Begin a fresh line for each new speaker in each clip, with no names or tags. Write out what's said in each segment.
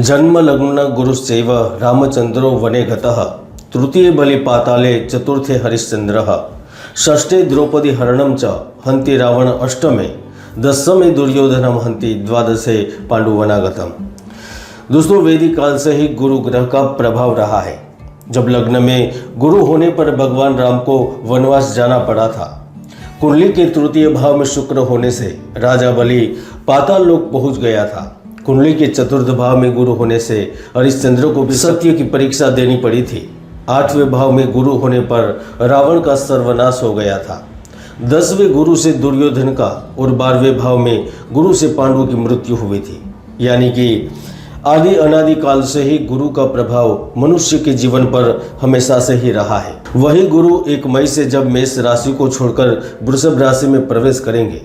जन्म लग्न गुरुश्चैव रामचंद्रो वने गतः तृतीये बलि पाताले चतुर्थे हरिश्चंद्रः षष्ठे द्रौपदी हरणं च हन्ति रावण अष्टमे दशमे दुर्योधनम हन्ति द्वादशे पांडुवनागतम। दोस्तों, वैदिक काल से ही गुरु ग्रह का प्रभाव रहा है। जब लग्न में गुरु होने पर भगवान राम को वनवास जाना पड़ा था। कुंडली के तृतीय भाव में शुक्र होने से राजा बलि पाताल लोक पहुंच गया था। कुंडली के चतुर्थ भाव में गुरु होने से हरिश्चंद्र को भी सत्य की परीक्षा देनी पड़ी थी। आठवें भाव में गुरु होने पर रावण का सर्वनाश हो गया था। 10वें गुरु से दुर्योधन का और 12वें भाव में गुरु से पांडवों की मृत्यु हुई थी। यानी कि आदि अनादि काल से ही गुरु का प्रभाव मनुष्य के जीवन पर हमेशा से ही रहा है। वही गुरु 1 मई से जब मेष राशि को छोड़कर वृषभ राशि में प्रवेश करेंगे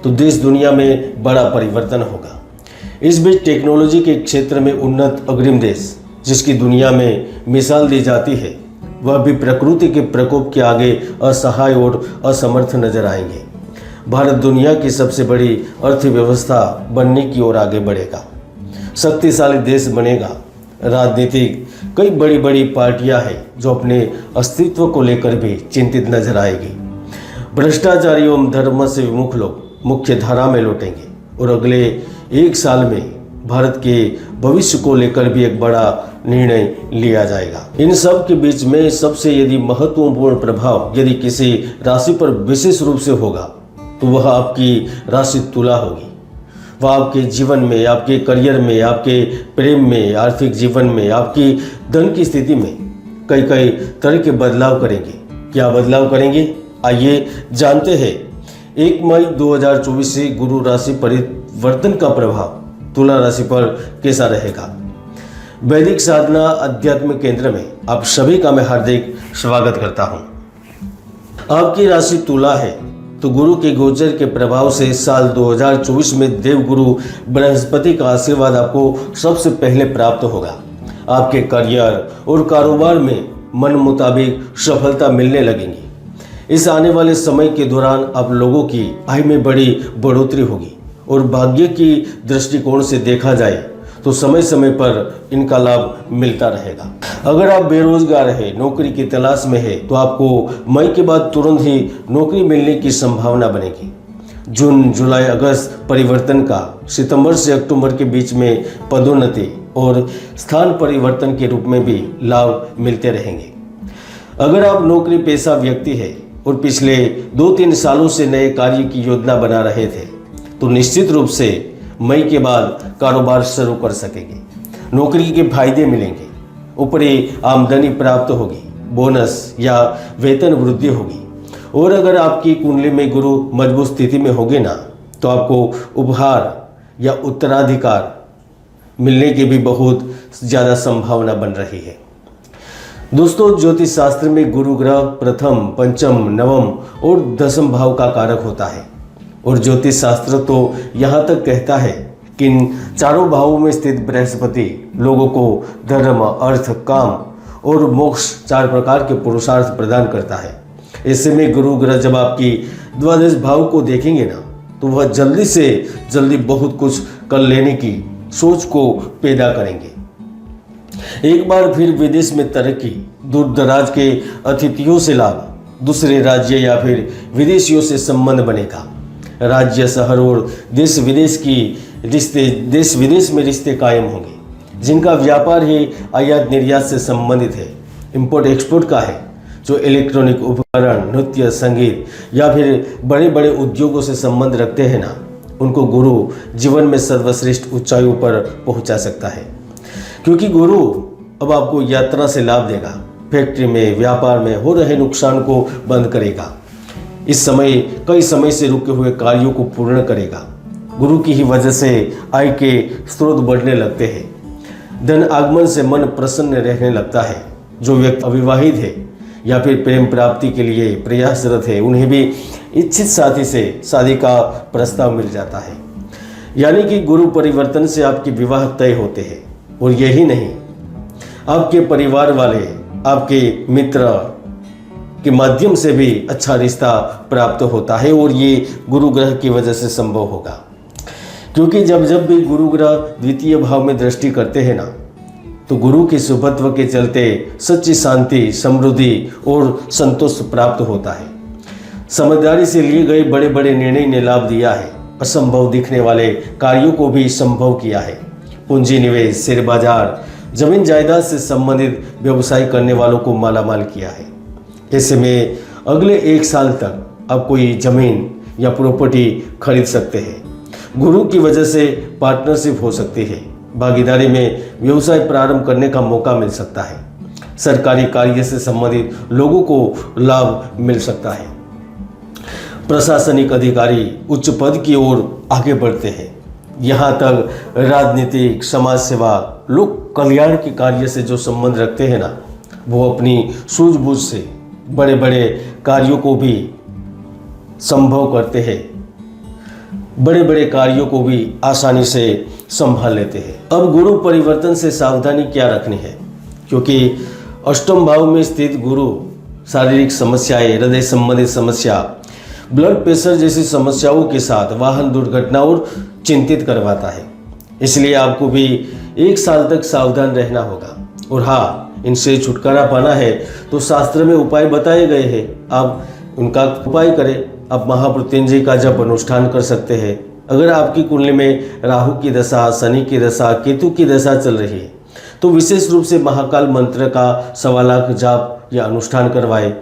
तो देश दुनिया में बड़ा परिवर्तन होगा। इस बीच टेक्नोलॉजी के क्षेत्र में उन्नत अग्रिम देश जिसकी दुनिया में मिसाल दी जाती है, वह भी प्रकृति के प्रकोप के आगे असहाय और असमर्थ नजर आएंगे। भारत दुनिया की सबसे बड़ी अर्थव्यवस्था बनने की ओर आगे बढ़ेगा, शक्तिशाली देश बनेगा। राजनीतिक कई बड़ी बड़ी पार्टियां हैं जो अपने अस्तित्व को लेकर भी चिंतित नजर आएगी। भ्रष्टाचारी एवं धर्म से विमुख लोग मुख्य धारा में लौटेंगे और अगले 1 साल में भारत के भविष्य को लेकर भी एक बड़ा निर्णय लिया जाएगा। इन सब के बीच में सबसे यदि महत्वपूर्ण प्रभाव यदि किसी राशि पर विशेष रूप से होगा तो वह आपकी राशि तुला होगी। वह आपके जीवन में, आपके करियर में, आपके प्रेम में, आर्थिक जीवन में, आपकी धन की स्थिति में कई तरह के बदलाव करेंगे। क्या बदलाव करेंगे, आइए जानते हैं। 1 मई 2024 से गुरु राशि परिवर्तन का प्रभाव तुला राशि पर कैसा रहेगा। वैदिक साधना अध्यात्म केंद्र में आप सभी का मैं हार्दिक स्वागत करता हूं। आपकी राशि तुला है तो गुरु के गोचर के प्रभाव से साल 2024 में देवगुरु बृहस्पति का आशीर्वाद आपको सबसे पहले प्राप्त होगा। आपके करियर और कारोबार में मन मुताबिक सफलता मिलने लगेंगी। इस आने वाले समय के दौरान आप लोगों की आय में बड़ी बढ़ोतरी होगी और भाग्य की दृष्टिकोण से देखा जाए तो समय समय पर इनका लाभ मिलता रहेगा। अगर आप बेरोजगार हैं, नौकरी की तलाश में है तो आपको मई के बाद तुरंत ही नौकरी मिलने की संभावना बनेगी। जून, जुलाई, अगस्त परिवर्तन का सितंबर से अक्टूबर के बीच में पदोन्नति और स्थान परिवर्तन के रूप में भी लाभ मिलते रहेंगे। अगर आप नौकरी पेशा व्यक्ति है और पिछले 2-3 सालों से नए कार्य की योजना बना रहे थे तो निश्चित रूप से मई के बाद कारोबार शुरू कर सकेंगे। नौकरी के फायदे मिलेंगे, ऊपरी आमदनी प्राप्त होगी, बोनस या वेतन वृद्धि होगी। और अगर आपकी कुंडली में गुरु मजबूत स्थिति में होगे ना तो आपको उपहार या उत्तराधिकार मिलने की भी बहुत ज़्यादा संभावना बन रही है। दोस्तों, ज्योतिष शास्त्र में गुरु ग्रह प्रथम, पंचम, नवम और 10वें भाव का कारक होता है और ज्योतिष शास्त्र तो यहाँ तक कहता है कि इन चारों भावों में स्थित बृहस्पति लोगों को धर्म, अर्थ, काम और मोक्ष 4 प्रकार के पुरुषार्थ प्रदान करता है। ऐसे में गुरु ग्रह जब आपकी द्वादश भाव को देखेंगे ना तो वह जल्दी से जल्दी बहुत कुछ कर लेने की सोच को पैदा करेंगे। एक बार फिर विदेश में तरक्की, दूर दराज के अतिथियों से लाभ, दूसरे राज्य या फिर विदेशियों से संबंध बनेगा। राज्य, शहर और देश विदेश में रिश्ते कायम होंगे। जिनका व्यापार ही आयात निर्यात से संबंधित है, इंपोर्ट एक्सपोर्ट का है, जो इलेक्ट्रॉनिक उपकरण, नृत्य, संगीत या फिर बड़े बड़े उद्योगों से संबंध रखते हैं ना, उनको गुरु जीवन में सर्वश्रेष्ठ ऊंचाइयों पर पहुंचा सकता है। क्योंकि गुरु अब आपको यात्रा से लाभ देगा, फैक्ट्री में, व्यापार में हो रहे नुकसान को बंद करेगा। इस समय कई समय से रुके हुए कार्यों को पूर्ण करेगा। गुरु की ही वजह से आय के स्रोत बढ़ने लगते हैं। धन आगमन से मन प्रसन्न रहने लगता है। जो व्यक्ति अविवाहित है या फिर प्रेम प्राप्ति के लिए प्रयासरत है, उन्हें भी इच्छित साथी से शादी का प्रस्ताव मिल जाता है। यानी कि गुरु परिवर्तन से आपके विवाह तय होते हैं। और यही नहीं, आपके परिवार वाले, आपके मित्र के माध्यम से भी अच्छा रिश्ता प्राप्त होता है और ये गुरु ग्रह की वजह से संभव होगा। क्योंकि जब जब भी गुरु ग्रह द्वितीय भाव में दृष्टि करते हैं ना, तो गुरु के शुभत्व के चलते सच्ची शांति, समृद्धि और संतोष प्राप्त होता है। समझदारी से लिए गए बड़े बड़े निर्णय ने लाभ दिया है। असंभव दिखने वाले कार्यों को भी संभव किया है। पूंजी निवेश, शेयर बाजार, जमीन जायदाद से संबंधित व्यवसाय करने वालों को मालामाल किया है। ऐसे में अगले 1 साल तक आप कोई जमीन या प्रॉपर्टी खरीद सकते हैं। गुरु की वजह से पार्टनरशिप हो सकती है। भागीदारी में व्यवसाय प्रारंभ करने का मौका मिल सकता है। सरकारी कार्य से संबंधित लोगों को लाभ मिल सकता है। प्रशासनिक अधिकारी उच्च पद की ओर आगे बढ़ते हैं। यहाँ तक राजनीतिक, समाज सेवा, लोक कल्याण के कार्य से जो संबंध रखते हैं ना, वो अपनी सूझबूझ से बड़े बड़े कार्यों को भी संभव करते हैं। बड़े बड़े कार्यों को भी आसानी से संभाल लेते हैं। अब गुरु परिवर्तन से सावधानी क्या रखनी है, क्योंकि अष्टम भाव में स्थित गुरु शारीरिक समस्याएं, हृदय संबंधित समस्या, ब्लड प्रेशर जैसी समस्याओं के साथ वाहन दुर्घटना और चिंतित करवाता है। इसलिए आपको भी 1 साल तक सावधान रहना होगा। और हाँ, इनसे छुटकारा पाना है तो शास्त्र में उपाय बताए गए हैं, आप उनका उपाय करें। आप महामृत्युंजय का जप अनुष्ठान कर सकते हैं। अगर आपकी कुंडली में राहु की दशा, शनि की दशा, केतु की दशा चल रही है तो विशेष रूप से महाकाल मंत्र का 1.25 लाख जाप या अनुष्ठान करवाएं।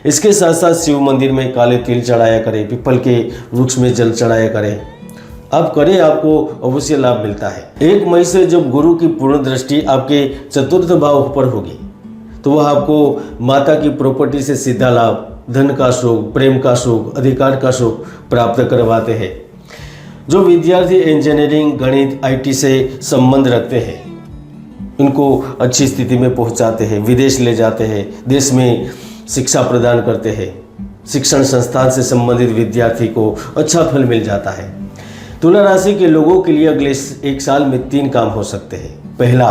इसके साथ साथ शिव मंदिर में काले तिल चढ़ाया करें, पीपल के वृक्ष में जल चढ़ाया करें। आप करें, आपको अवश्य लाभ मिलता है। 1 मई से जब गुरु की पूर्ण दृष्टि आपके चतुर्थ भाव पर होगी तो वह आपको माता की प्रॉपर्टी से सीधा लाभ, धन का सुख, प्रेम का सुख, अधिकार का सुख प्राप्त करवाते हैं। जो विद्यार्थी इंजीनियरिंग, गणित, IT से संबंध रखते हैं, इनको अच्छी स्थिति में पहुंचाते हैं, विदेश ले जाते हैं, देश में शिक्षा प्रदान करते हैं। शिक्षण संस्थान से संबंधित विद्यार्थी को अच्छा फल मिल जाता है। तुला राशि के लोगों के लिए अगले 1 साल में 3 काम हो सकते हैं। पहला,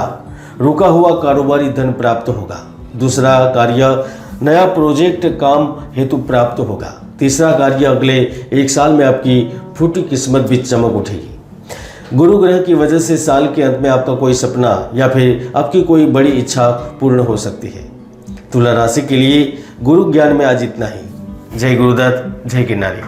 रुका हुआ कारोबारी धन प्राप्त होगा। दूसरा कार्य, नया प्रोजेक्ट काम हेतु प्राप्त होगा। तीसरा कार्य, अगले 1 साल में आपकी फूटी किस्मत भी चमक उठेगी। गुरु ग्रह की वजह से साल के अंत में आपका कोई सपना या फिर आपकी कोई बड़ी इच्छा पूर्ण हो सकती है। तुला राशि के लिए गुरु ज्ञान में आज इतना ही। जय गुरुदत्त, जय किन्नारी।